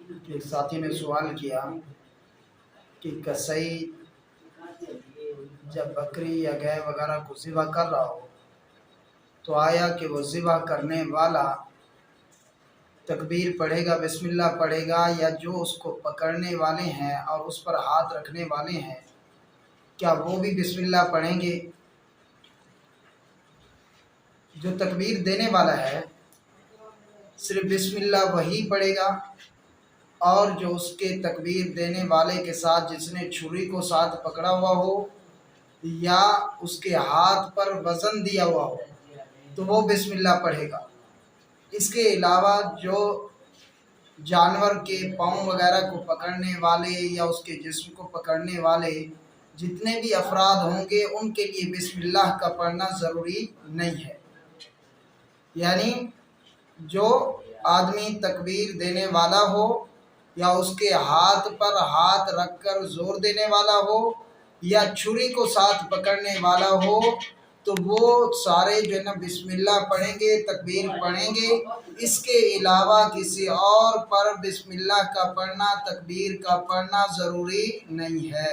ایک ساتھی نے سوال کیا کہ کسائی جب بکری یا گائے وغیرہ کو ذبح کر رہا ہو تو آیا کہ وہ ذبح کرنے والا تکبیر پڑھے گا، بسم اللہ پڑھے گا، یا جو اس کو پکڑنے والے ہیں اور اس پر ہاتھ رکھنے والے ہیں کیا وہ بھی بسم اللہ پڑھیں گے؟ جو تکبیر دینے والا ہے صرف بسم اللہ وہی پڑھے گا، اور جو اس کے تکبیر دینے والے کے ساتھ جس نے چھری کو ساتھ پکڑا ہوا ہو یا اس کے ہاتھ پر وزن دیا ہوا ہو تو وہ بسم اللہ پڑھے گا۔ اس کے علاوہ جو جانور کے پاؤں وغیرہ کو پکڑنے والے یا اس کے جسم کو پکڑنے والے جتنے بھی افراد ہوں گے ان کے لیے بسم اللہ کا پڑھنا ضروری نہیں ہے۔ یعنی جو آدمی تکبیر دینے والا ہو یا اس کے ہاتھ پر ہاتھ رکھ کر زور دینے والا ہو یا چھری کو ساتھ پکڑنے والا ہو تو وہ سارے جو ہے نا بسم اللہ پڑھیں گے، تکبیر پڑھیں گے۔ اس کے علاوہ کسی اور پر بسم اللہ کا پڑھنا، تکبیر کا پڑھنا ضروری نہیں ہے۔